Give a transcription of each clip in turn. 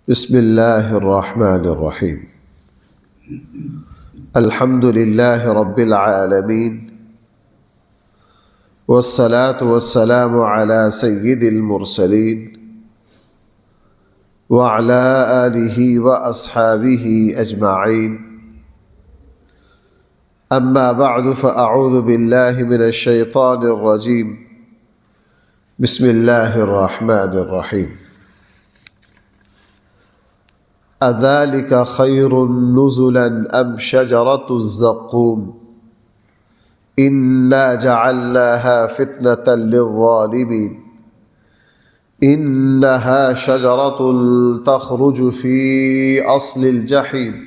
بسم اللہ الرحمن الرحیم الحمد للہ رب العالمین والصلاة والسلام على سید المرسلین وعلى آلہ واصحابہ اجمعین اما بعد فاعوذ باللہ من الشیطان الرجیم بسم اللہ الرحمن الرحیم اذلک خیر نزلا ام شجرۃ الزقوم انا جعلناها فتنة للظالمین انها شجرۃ تخرج في اصل الجحیم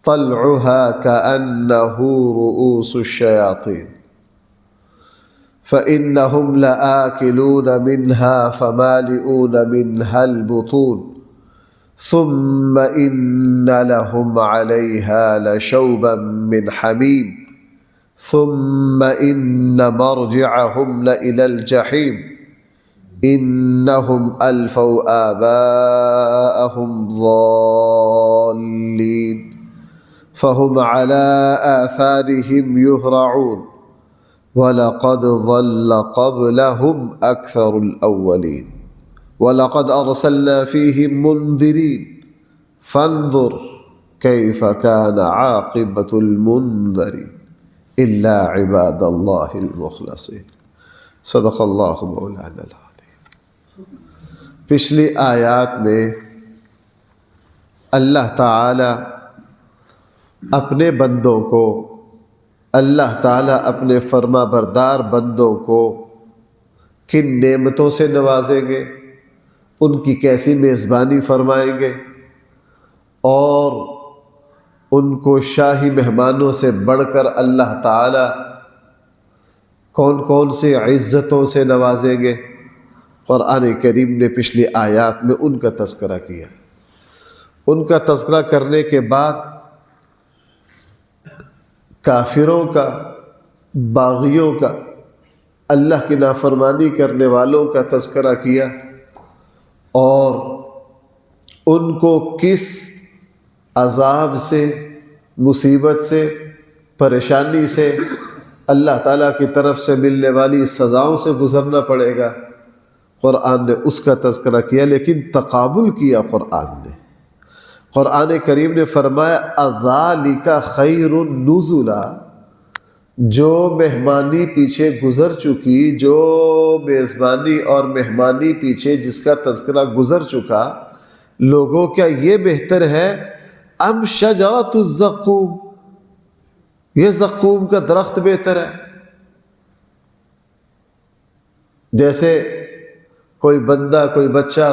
طلعها كأنه رؤوس الشياطين فإنهم لآكلون منها فمالئون منها البطون ثم إن لهم عليها لشوبا من حميم ثم إن مرجعهم لإلى الجحيم إنهم ألفوا آباءهم ضالين فهم على آثارهم يهرعون وَلَقَدْ ضَلَّ قَبْلَهُمْ أَكْثَرُ الْأَوَّلِينَ وَلَقَدْ أَرْسَلْنَا فِيهِمْ مُنذِرِينَ فَانظُرْ كَيْفَ كَانَ عَاقِبَةُ الْمُنذَرِينَ إِلَّا عِبَادَ اللَّهِ الْمُخْلَصِينَ صدق اللہ مولانا العظیم۔ پچھلی آیات میں اللہ تعالی اپنے بندوں کو، اللہ تعالیٰ اپنے فرما بردار بندوں کو کن نعمتوں سے نوازیں گے، ان کی کیسی میزبانی فرمائیں گے، اور ان کو شاہی مہمانوں سے بڑھ کر اللہ تعالیٰ کون کون سے عزتوں سے نوازیں گے۔ قرآن کریم نے پچھلی آیات میں ان کا تذکرہ کیا۔ ان کا تذکرہ کرنے کے بعد کافروں کا، باغیوں کا، اللہ کی نافرمانی کرنے والوں کا تذکرہ کیا، اور ان کو کس عذاب سے، مصیبت سے، پریشانی سے، اللہ تعالیٰ کی طرف سے ملنے والی سزاؤں سے گزرنا پڑے گا، قرآن نے اس کا تذکرہ کیا۔ لیکن تقابل کیا قرآن نے۔ قرآن کریم نے فرمایا اذالک خیر نزلا، جو مہمانی پیچھے گزر چکی، جو میزبانی اور مہمانی پیچھے جس کا تذکرہ گزر چکا، لوگوں کیا یہ بہتر ہے ام شجرۃ الزقوم، یہ زقوم کا درخت بہتر ہے؟ جیسے کوئی بندہ، کوئی بچہ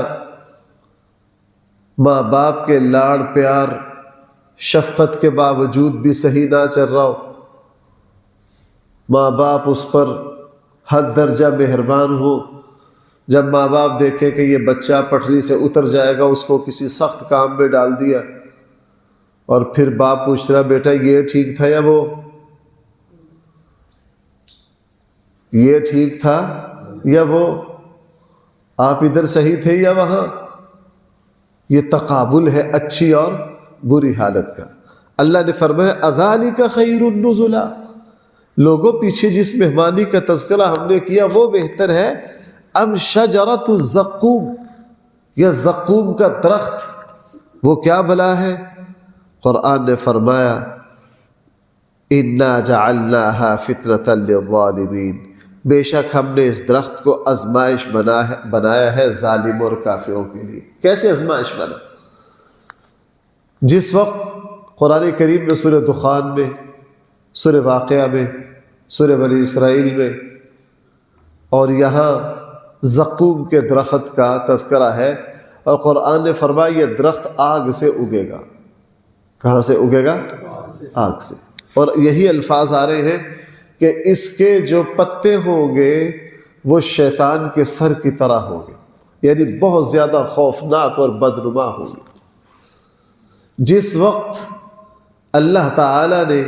ماں باپ کے لاڑ پیار شفقت کے باوجود بھی صحیح نہ چل رہا ہو، ماں باپ اس پر حد درجہ مہربان ہو، جب ماں باپ دیکھے کہ یہ بچہ پٹری سے اتر جائے گا، اس کو کسی سخت کام میں ڈال دیا، اور پھر باپ پوچھ رہا بیٹا یہ ٹھیک تھا یا وہ، یہ ٹھیک تھا یا وہ، آپ ادھر صحیح تھے یا وہاں؟ یہ تقابل ہے اچھی اور بری حالت کا۔ اللہ نے فرمایا اذالک خیر نزلا، لوگوں پیچھے جس مہمانی کا تذکرہ ہم نے کیا وہ بہتر ہے ام شجرۃ الزقوم، یا زقوم کا درخت، وہ کیا بلا ہے؟ قرآن نے فرمایا انا جعلناها فتنة للظالمین، بے شک ہم نے اس درخت کو آزمائش بنایا ہے ظالم اور کافروں کے لیے۔ کیسے آزمائش بنا؟ جس وقت قرآن کریم نے سورہ دخان میں، سورہ واقعہ میں، سورہ بنی اسرائیل میں، اور یہاں زقوم کے درخت کا تذکرہ ہے، اور قرآن نے فرمایا یہ درخت آگ سے اگے گا۔ کہاں سے اگے گا؟ آگ سے۔ اور یہی الفاظ آ رہے ہیں کہ اس کے جو پتے ہوں گے وہ شیطان کے سر کی طرح ہوں گے، یعنی بہت زیادہ خوفناک اور بدنما ہوں گے۔ جس وقت اللہ تعالی نے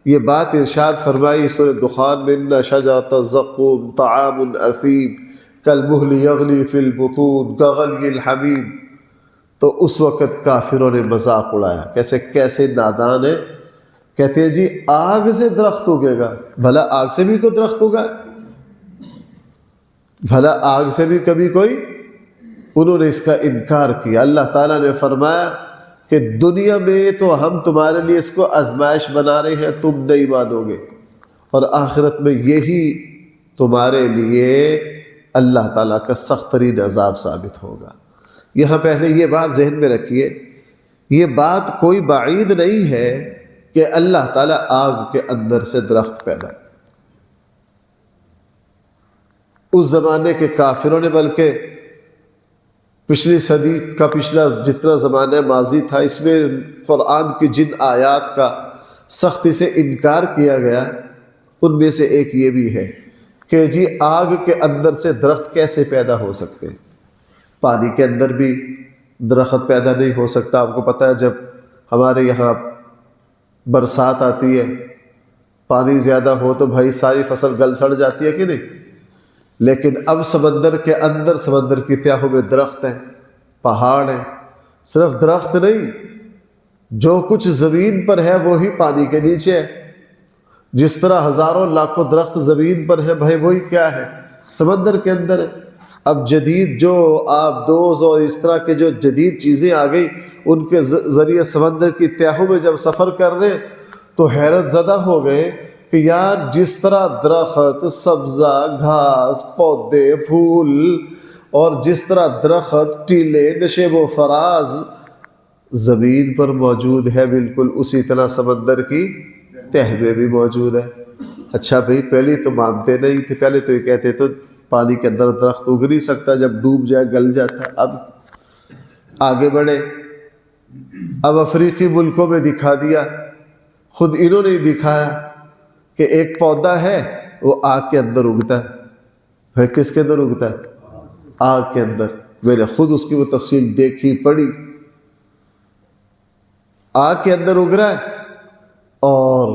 یہ بات ارشاد فرمائی سورہ دخان میں ان شجرۃ الزقوم طعام اثیم کالمہل یغلی فی البطون کغلی الحمیم، تو اس وقت کافروں نے مذاق اڑایا، کیسے نادان ہے. کہتے ہیں جی آگ سے درخت اگے گا. بھلا آگ سے بھی کوئی درخت اگا؟ بھلا آگ سے بھی کبھی کوئی؟ انہوں نے اس کا انکار کیا. اللہ تعالیٰ نے فرمایا کہ دنیا میں تو ہم تمہارے لیے اس کو آزمائش بنا رہے ہیں، تم نہیں مانو گے، اور آخرت میں یہی تمہارے لیے اللہ تعالیٰ کا سخت ترین عذاب ثابت ہوگا. یہاں پہلے یہ بات ذہن میں رکھیے، یہ بات کوئی بعید نہیں ہے کہ اللہ تعالیٰ آگ کے اندر سے درخت پیدا. اس زمانے کے کافروں نے، بلکہ پچھلی صدی کا پچھلا جتنا زمانہ ماضی تھا، اس میں قرآن کی جن آیات کا سختی سے انکار کیا گیا، ان میں سے ایک یہ بھی ہے کہ جی آگ کے اندر سے درخت کیسے پیدا ہو سکتے ہیں؟ پانی کے اندر بھی درخت پیدا نہیں ہو سکتا. آپ کو پتہ ہے جب ہمارے یہاں برسات آتی ہے، پانی زیادہ ہو تو بھائی ساری فصل گل سڑ جاتی ہے کہ نہیں؟ لیکن اب سمندر کے اندر، سمندر کی تہوں میں درخت ہیں، پہاڑ ہیں. صرف درخت نہیں، جو کچھ زمین پر ہے وہی پانی کے نیچے ہے. جس طرح ہزاروں لاکھوں درخت زمین پر ہے، بھائی وہی کیا ہے؟ سمندر کے اندر ہے. اب جدید جو آب دوز اور اس طرح کے جو جدید چیزیں آ گئی، ان کے ذریعے سمندر کی تہوں میں جب سفر کر رہے ہیں تو حیرت زدہ ہو گئے کہ یار جس طرح درخت، سبزہ، گھاس، پودے، پھول، اور جس طرح درخت، ٹیلے، نشیب و فراز زمین پر موجود ہے، بالکل اسی طرح سمندر کی تہ میں بھی موجود ہے. اچھا بھائی پہلے تو مانتے نہیں تھے، پہلے تو یہ کہتے تو پانی کے اندر درخت اگ نہیں سکتا، جب ڈوب جائے گل جاتا ہے. اب آگے بڑھے، اب افریقی ملکوں میں دکھا دیا، خود انہوں نے دکھایا کہ ایک پودا ہے وہ آگ کے اندر اگتا ہے. بھائی کس کے اندر اگتا ہے؟ آگ کے اندر. میں نے خود اس کی وہ تفصیل دیکھی، پڑھی. آگ کے اندر اگ رہا ہے اور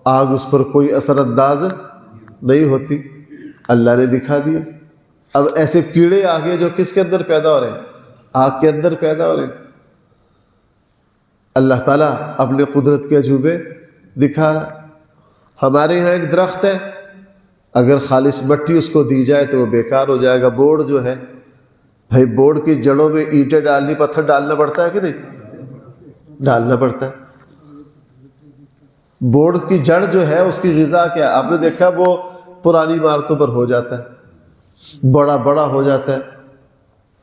آگ اس پر کوئی اثر انداز نہیں ہوتی. اللہ نے دکھا دیا. اب ایسے کیڑے آگے جو کس کے اندر پیدا ہو رہے ہیں؟ آگ کے اندر پیدا ہو رہے ہیں. اللہ تعالیٰ اپنے قدرت کے عجوبے دکھا رہا. ہمارے یہاں ایک درخت ہے، اگر خالص مٹی اس کو دی جائے تو وہ بیکار ہو جائے گا. بورڈ جو ہے، بھائی بورڈ کی جڑوں میں اینٹیں ڈالنی، پتھر ڈالنا پڑتا ہے کہ نہیں؟ ڈالنا پڑتا ہے. بورڈ کی جڑ جو ہے اس کی غذا کیا ہے؟ آپ نے دیکھا وہ پرانی عمارتوں پر ہو جاتا ہے، بڑا بڑا ہو جاتا ہے.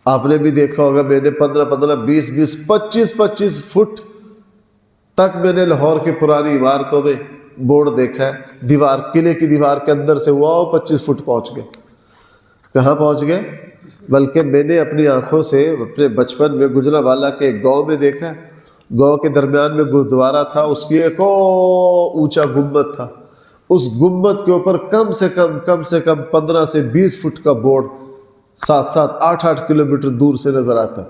آپ نے بھی دیکھا ہوگا، میں نے 15 20 25 فٹ تک میں نے لاہور کی پرانی عمارتوں میں بورڈ دیکھا ہے. دیوار، قلعے کی دیوار کے اندر سے وہ 25 فٹ پہنچ گئے. کہاں پہنچ گئے؟ بلکہ میں نے اپنی آنکھوں سے اپنے بچپن میں گجرانوالہ کے ایک گاؤں میں دیکھا. گاؤں کے درمیان میں گردوارہ تھا، اس کی ایک اونچا گنبد تھا. اس گنبد کے اوپر کم سے کم 15 سے 20 فٹ کا بورڈ 7 کلومیٹر دور سے نظر آتا.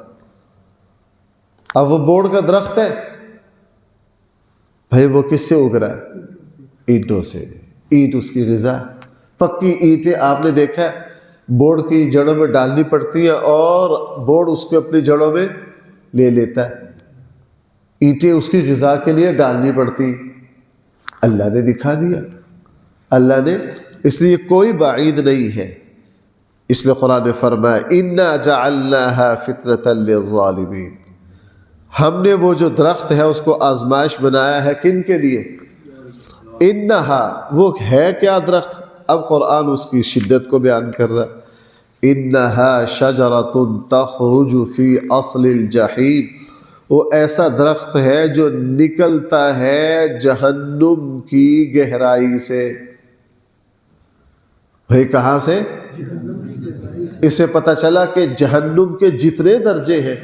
اب وہ بورڈ کا درخت ہے، بھائی وہ کس سے اگ رہا ہے؟ اینٹوں سے. اینٹ اس کی غذا ہے. پکی اینٹیں آپ نے دیکھا ہے بورڈ کی جڑوں میں ڈالنی پڑتی ہیں اور بورڈ اس کو اپنی جڑوں میں لے لیتا ہے. اینٹیں اس کی غذا کے لیے ڈالنی پڑتی. اللہ نے دکھا دیا. اللہ نے، اس لیے کوئی بعید نہیں ہے. اس لیے قرآن نے فرمایا اِنَّا جَعَلْنَاهَا فِتْنَةً لِلظَّالِمِينَ. ہم نے وہ جو درخت ہے اس کو آزمائش بنایا ہے. کن کے لیے؟ اِنَّهَا، وہ ہے کیا درخت؟ اب قرآن اس کی شدت کو بیان کر رہا ہے. اِنَّهَا شَجَرَةٌ تَخْرُجُ فِي أَصْلِ الْجَحِيمِ. وہ ایسا درخت ہے جو نکلتا ہے جہنم کی گہرائی سے. بھائی کہاں سے؟ اس سے پتہ چلا کہ جہنم کے جتنے درجے ہیں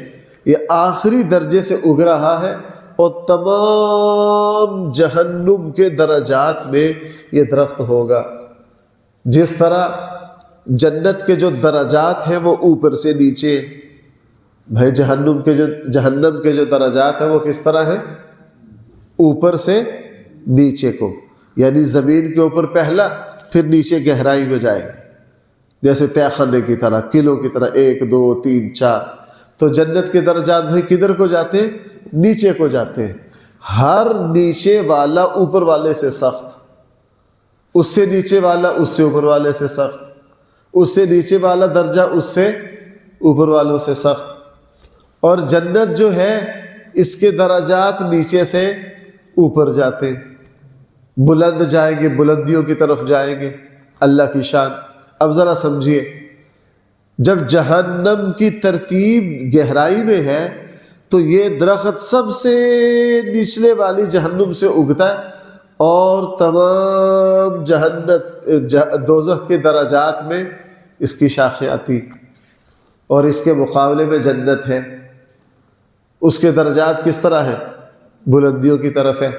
یہ آخری درجے سے اگ رہا ہے، اور تمام جہنم کے درجات میں یہ درخت ہوگا. جس طرح جنت کے جو درجات ہیں وہ اوپر سے نیچے، بھائی جہنم کے جو درجات ہیں وہ کس طرح ہیں؟ اوپر سے نیچے کو، یعنی زمین کے اوپر پہلا، پھر نیچے گہرائی میں جائے، جیسے تہ خانے کی طرح، کلوں کی طرح 1 2 3 4. تو جنت کے درجات بھائی کدھر کو جاتے ہیں؟ نیچے کو جاتے ہیں. ہر نیچے والا اوپر والے سے سخت، اس سے نیچے والا اس سے اوپر والے سے سخت، اس سے نیچے والا درجہ اس سے اوپر والوں سے سخت. اور جنت جو ہے اس کے درجات نیچے سے اوپر جاتے ہیں، بلند جائیں گے، بلندیوں کی طرف جائیں گے. اللہ کی شان. اب ذرا سمجھیے، جب جہنم کی ترتیب گہرائی میں ہے تو یہ درخت سب سے نچلے والی جہنم سے اگتا ہے، اور تمام دوزخ کے درجات میں اس کی شاخیں آتی، اور اس کے مقابلے میں جنت ہے، اس کے درجات کس طرح ہیں؟ بلندیوں کی طرف ہے.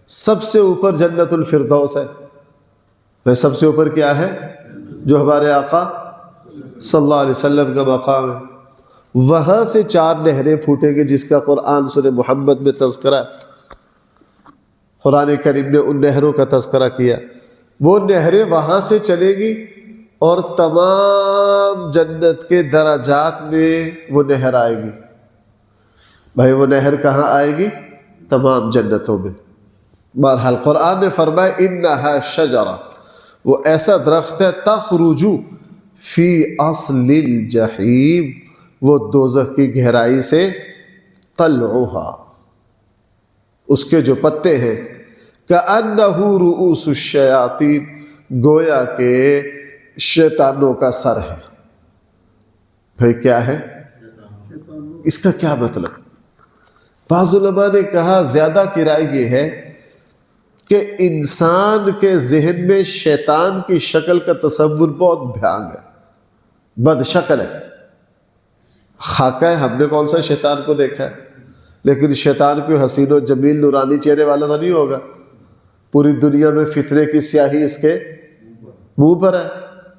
سب سے اوپر جنت الفردوس ہے. وہ سب سے اوپر کیا ہے؟ جو ہمارے آقا صلی اللہ علیہ وسلم کا مقام ہے. وہاں سے 4 نہریں پھوٹیں گے جس کا قرآن سورہ محمد میں تذکرہ ہے. قرآن کریم نے ان نہروں کا تذکرہ کیا. وہ نہریں وہاں سے چلیں گی اور تمام جنت کے درجات میں وہ نہر آئے گی. بھائی وہ نہر کہاں آئے گی؟ تمام جنتوں میں. بہرحال قرآن نے فرمایا انہا شجرہ، وہ ایسا درخت ہے تخرج فی اصل الجحیم، وہ دوزخ کی گہرائی سے طلعها، اس کے جو پتے ہیں، کأنہ رؤوس الشیاطین، گویا کہ شیطانوں کا سر ہے. بھائی کیا ہے اس کا کیا مطلب؟ بعض علماء نے کہا زیادہ کی رائے یہ ہے کہ انسان کے ذہن میں شیطان کی شکل کا تصور بہت بھیانگ ہے، بد شکل ہے. خاکہ ہے، ہم نے کون سا شیطان کو دیکھا ہے، لیکن شیطان کوئی حسین و جمیل نورانی چہرے والا تو نہیں ہوگا. پوری دنیا میں فتنے کی سیاہی اس کے منہ پر ہے،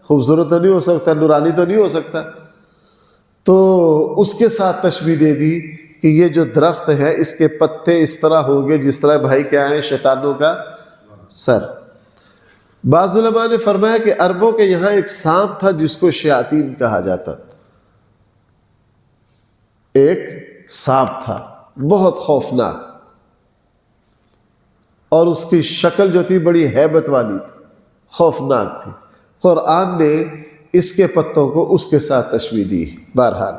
خوبصورت تو نہیں ہو سکتا، نورانی تو نہیں ہو سکتا. تو اس کے ساتھ تشبیہ دے دی کہ یہ جو درخت ہے اس کے پتے اس طرح ہوں گے جس طرح بھائی کیا ہے شیطانوں کا سر. بعض علماء نے فرمایا کہ عربوں کے یہاں ایک سانپ تھا جس کو شیاطین کہا جاتا تھا. ایک سانپ تھا بہت خوفناک، اور اس کی شکل جو تھی بڑی ہیبت والی تھی، خوفناک تھی. قرآن نے اس کے پتوں کو اس کے ساتھ تشبیہ دی. بہرحال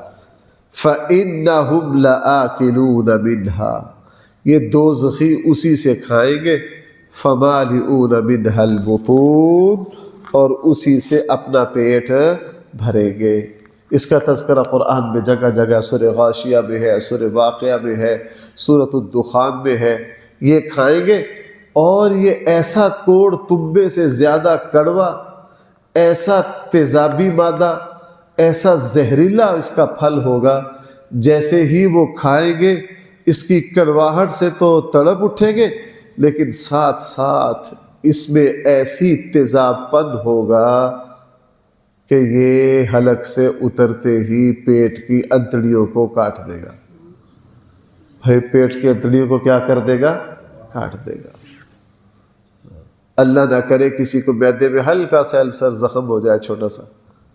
فَإِنَّهُمْ لَآكِلُونَ مِنْهَا، یہ دوزخی اسی سے کھائیں گے. فَمَالِئُونَ مِنْهَا الْبُطُونَ، اور اسی سے اپنا پیٹ بھریں گے. اس کا تذکرہ قرآن میں جگہ جگہ سورہ غاشیہ میں ہے، سورہ واقعہ میں ہے، سورۃ الدخان میں ہے. یہ کھائیں گے اور یہ ایسا کوڑ تنبے سے زیادہ کڑوا، ایسا تیزابی مادہ، ایسا زہریلا اس کا پھل ہوگا. جیسے ہی وہ کھائیں گے اس کی کڑواہٹ سے تو تڑپ اٹھیں گے، لیکن ساتھ ساتھ اس میں ایسی تیزاب پن ہوگا کہ یہ حلق سے اترتے ہی پیٹ کی انتڑیوں کو کاٹ دے گا. بھائی پیٹ کی انتڑیوں کو کیا کر دے گا؟ کاٹ دے گا. اللہ نہ کرے کسی کو معدے میں ہلکا سا السر زخم ہو جائے چھوٹا سا،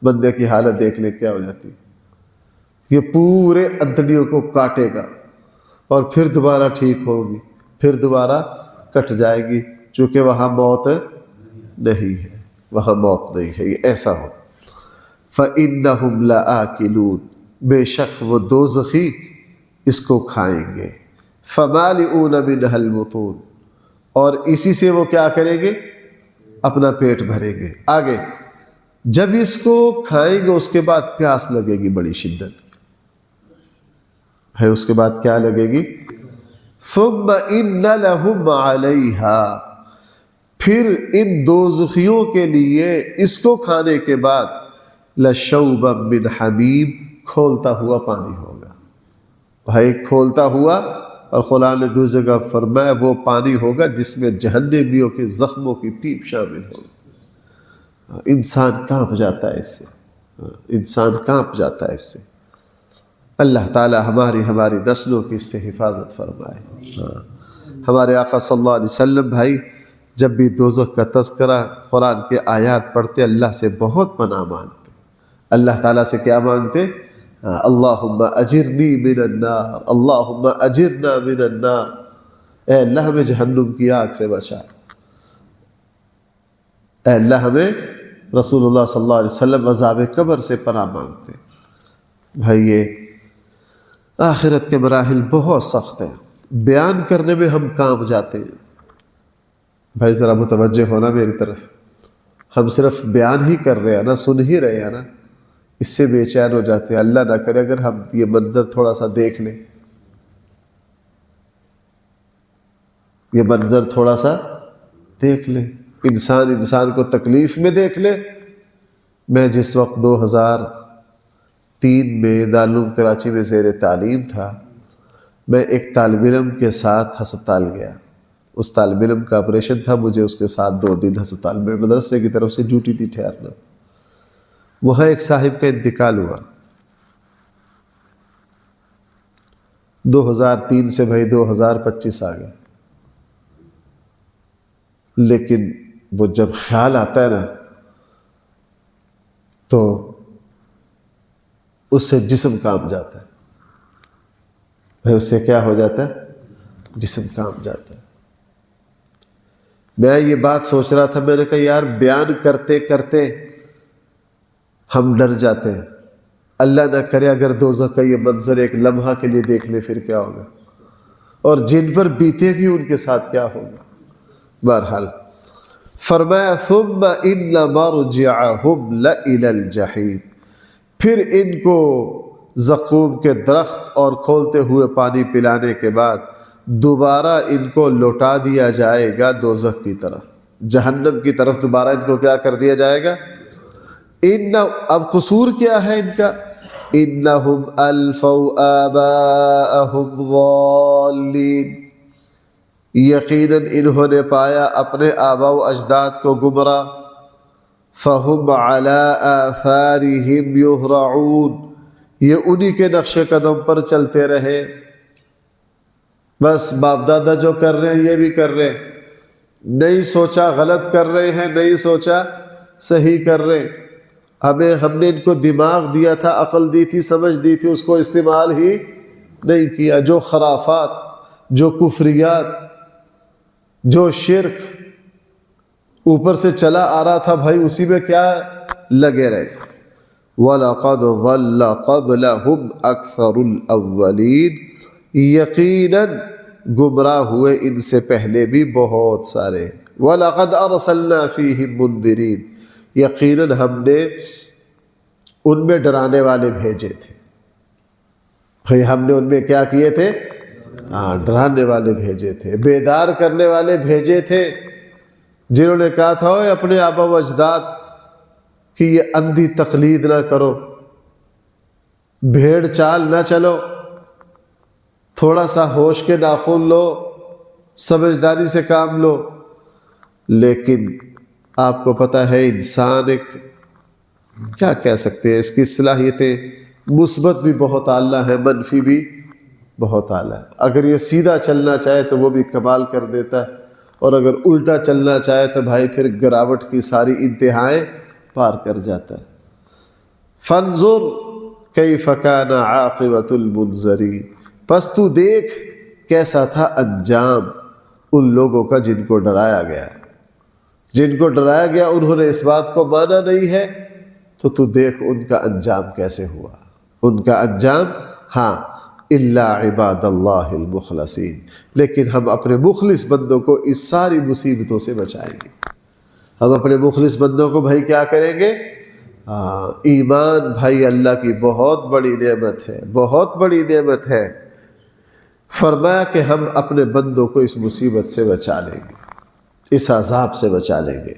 بندے کی حالت دیکھ لے کیا ہو جاتی. یہ پورے انتڑیوں کو کاٹے گا اور پھر دوبارہ ٹھیک ہوگی، پھر دوبارہ کٹ جائے گی، چونکہ وہاں موت نہیں ہے، وہاں موت نہیں ہے. یہ ایسا ہو. فَإِنَّهُمْ لَآكِلُونَ، بے شک وہ دوزخی اس کو کھائیں گے. فَمَالِئُونَ مِنْهَا الْبُطُونَ، اور اسی سے وہ کیا کریں گے؟ اپنا پیٹ بھریں گے. آگے جب اس کو کھائیں گے اس کے بعد پیاس لگے گی بڑی شدت ہے. اس کے بعد کیا لگے گی؟ ثُمَّ إِنَّ لَهُمْ عَلَيْهَا، پھر ان دوزخیوں کے لیے اس کو کھانے کے بعد لَشَوْبًا مِّنْ حَمِيمٍ، کھولتا ہوا پانی ہوگا. بھائی کھولتا ہوا، اور قرآن نے دوسری جگہ فرمایا وہ پانی ہوگا جس میں جہنمیوں کے زخموں کی پیپ شامل ہوگی. انسان کانپ جاتا ہے اس سے، انسان کانپ جاتا ہے اس سے. اللہ تعالی ہماری نسلوں کی اس سے حفاظت فرمائے. ہمارے آقا صلی اللہ علیہ وسلم بھائی جب بھی دوزخ کا تذکرہ قرآن کے آیات پڑھتے اللہ سے بہت پناہ مانگتے. اللہ تعالیٰ سے کیا مانگتے؟ اللہم اجرنی من النار، اللہم اجرنا من النار، اے اللہ ہمیں جہنم کی آگ سے بچا، اے اللہ ہمیں رسول اللہ صلی اللہ علیہ وسلم عذاب قبر سے پناہ مانگتے۔ بھائی یہ آخرت کے مراحل بہت سخت ہیں، بیان کرنے میں ہم کام جاتے ہیں۔ بھائی ذرا متوجہ ہونا میری طرف، ہم صرف بیان ہی کر رہے ہیں نا، سن ہی رہے ہیں نا، اس سے بے چین ہو جاتے ہیں۔ اللہ نہ کرے اگر ہم یہ منظر تھوڑا سا دیکھ لیں، یہ منظر تھوڑا سا دیکھ لیں، انسان کو تکلیف میں دیکھ لے۔ میں جس وقت 2003 میں دارالعلوم کراچی میں زیر تعلیم تھا، میں ایک طالب علم کے ساتھ ہسپتال گیا۔ اس طالب علم کا آپریشن تھا، مجھے اس کے ساتھ 2 دن ہسپتال میں مدرسے کی طرف سے ڈیوٹی تھی ٹھہرنا۔ وہاں ایک صاحب کا انتقال ہوا 2003 سے، بھائی 2025 آ گیا، لیکن وہ جب خیال آتا ہے نا تو اس سے جسم کانپ جاتا ہے۔ بھائی اس سے کیا ہو جاتا ہے؟ جسم کانپ جاتا ہے۔ میں یہ بات سوچ رہا تھا، میں نے کہا یار بیان کرتے کرتے ہم ڈر جاتے ہیں، اللہ نہ کرے اگر دوزخ کا یہ منظر ایک لمحہ کے لیے دیکھ لے پھر کیا ہوگا، اور جن پر بیتے گی ان کے ساتھ کیا ہوگا۔ بہرحال فرمایا ثم ان مرجعہم لإلی الجحیم، پھر ان کو زقوم کے درخت اور کھولتے ہوئے پانی پلانے کے بعد دوبارہ ان کو لوٹا دیا جائے گا دوزخ کی طرف، جہنم کی طرف دوبارہ ان کو کیا کر دیا جائے گا۔ اب قصور کیا ہے ان کا؟ انہم الفوا آباءہم ضالین، یقیناً انہوں نے پایا اپنے آباء و اجداد کو گمراہ، فہم علی آثارہم یہرعون، یہ انہی کے نقش قدم پر چلتے رہے، بس باپ دادا جو کر رہے ہیں یہ بھی کر رہے ہیں، نہیں سوچا غلط کر رہے ہیں، نہیں سوچا صحیح کر رہے ہیں۔ ہم نے ان کو دماغ دیا تھا، عقل دی تھی، سمجھ دی تھی، اس کو استعمال ہی نہیں کیا۔ جو خرافات، جو کفریات، جو شرک اوپر سے چلا آ رہا تھا، بھائی اسی میں کیا لگے رہے۔ وَلَقَدْ ضَلَّ قَبْلَهُمْ أَكْثَرُ الْأَوَّلِينَ، یقیناً گمراہ ہوئے ان سے پہلے بھی بہت سارے۔ وَلَقَدْ أَرْسَلْنَا فِيهِمْ مُنذِرِينَ، یقیناً ہم نے ان میں ڈرانے والے بھیجے تھے۔ بھائی ہم نے ان میں کیا کیے تھے؟ ڈرانے والے بھیجے تھے، بیدار کرنے والے بھیجے تھے، جنہوں نے کہا تھا اپنے آبا و اجداد کی یہ اندھی تقلید نہ کرو، بھیڑ چال نہ چلو، تھوڑا سا ہوش کے ناخن لو، سمجھداری سے کام لو۔ لیکن آپ کو پتہ ہے انسان ایک کیا کہہ سکتے ہیں، اس کی صلاحیتیں مثبت بھی بہت اعلیٰ ہے، منفی بھی بہت اعلیٰ ہے۔ اگر یہ سیدھا چلنا چاہے تو وہ بھی کمال کر دیتا ہے، اور اگر الٹا چلنا چاہے تو بھائی پھر گراوٹ کی ساری انتہائیں پار کر جاتا ہے۔ فانظر کیف کان عاقبۃ المنذرین، پس تو دیکھ کیسا تھا انجام ان لوگوں کا جن کو ڈرایا گیا۔ جن کو ڈرایا گیا انہوں نے اس بات کو مانا نہیں ہے، تو دیکھ ان کا انجام کیسے ہوا۔ ان کا انجام، ہاں الا عباد اللہ المخلصین، لیکن ہم اپنے مخلص بندوں کو اس ساری مصیبتوں سے بچائیں گے۔ ہم اپنے مخلص بندوں کو بھائی کیا کریں گے؟ ایمان بھائی اللہ کی بہت بڑی نعمت ہے، بہت بڑی نعمت ہے۔ فرمایا کہ ہم اپنے بندوں کو اس مصیبت سے بچا لیں گے، اس عذاب سے بچا لیں گے۔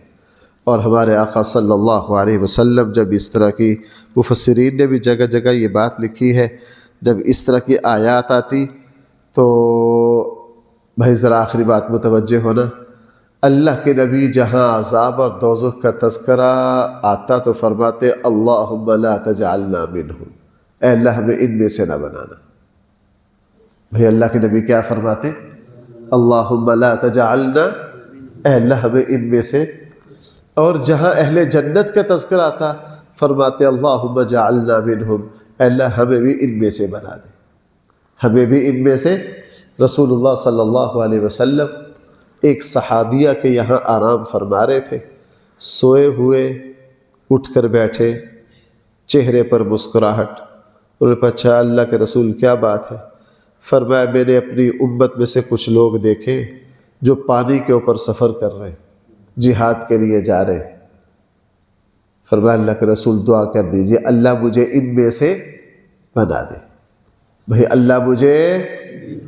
اور ہمارے آقا صلی اللہ علیہ وسلم جب اس طرح کی، مفسرین نے بھی جگہ جگہ یہ بات لکھی ہے، جب اس طرح کی آیات آتی تو بھائی ذرا آخری بات متوجہ ہونا، اللہ کے نبی جہاں عذاب اور دوزخ کا تذکرہ آتا تو فرماتے اللہم لا تجعلنا منہم، اے اللہ ہمیں ان میں سے نہ بنانا۔ بھئی اللہ کے نبی کیا فرماتے؟ اللہم لا تجعلنا، اے اللہ ہمیں ان میں سے۔ اور جہاں اہل جنت کا تذکرہ آتا فرماتے اللہم جعلنا منہم، اے اللہ ہمیں بھی ان میں سے بنا دے، ہمیں بھی ان میں سے۔ رسول اللہ صلی اللہ علیہ وسلم ایک صحابیہ کے یہاں آرام فرما رہے تھے، سوئے ہوئے اٹھ کر بیٹھے، چہرے پر مسکراہٹ۔ انہوں نے پوچھا اللہ کے رسول کیا بات ہے؟ فرمایا میں نے اپنی امت میں سے کچھ لوگ دیکھے جو پانی کے اوپر سفر کر رہے ہیں، جہاد کے لیے جا رہے ہیں۔ فرمایا اللہ کے رسول دعا کر دیجئے اللہ مجھے ان میں سے بنا دے، بھئی اللہ مجھے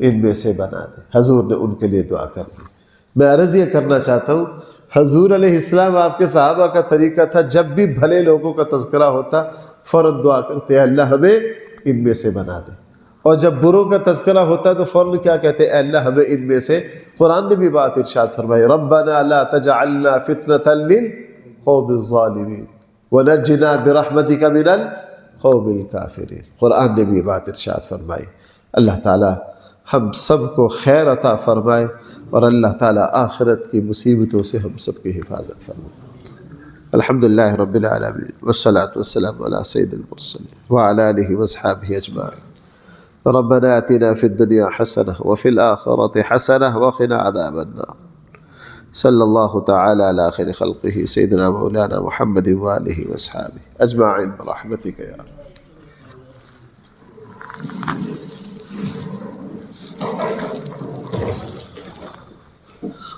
ان میں سے بنا دے۔ حضور نے ان کے لیے دعا کر دی۔ میں عرض یہ کرنا چاہتا ہوں، حضور علیہ السلام آپ کے صحابہ کا طریقہ تھا، جب بھی بھلے لوگوں کا تذکرہ ہوتا فوراً دعا کرتے ہیں اللہ ہمیں ان میں سے بنا دے، اور جب بروں کا تذکرہ ہوتا تو فوراً کیا کہتے ہیں اے اللہ ہمیں ان میں سے۔ قرآن نے بھی بات ارشاد فرمائی ربنا لا تجعلنا فتنة للقوم الظالمین ونجنا برحمتک من القوم الکافرین۔ قرآن نے بھی بات ارشاد فرمائی۔ اللہ تعالی ہم سب کو خیر عطا فرمائے، اور اللہ تعالی آخرت کی مصیبتوں سے ہم سب کی حفاظت فرمائے۔ الحمدللہ رب العالمین والصلاة والسلام علی سید المرسلین وعلی آلہ واصحابہ اجمعین۔ ربنا آتنا فی الدنیا حسنہ وفی الآخرة حسنہ وقنا عذاب النار۔ صلی اللہ تعالی علی خیر خلقہ سیدنا مولانا محمد وآلہ واصحابہ اجمعین برحمتک یا رب۔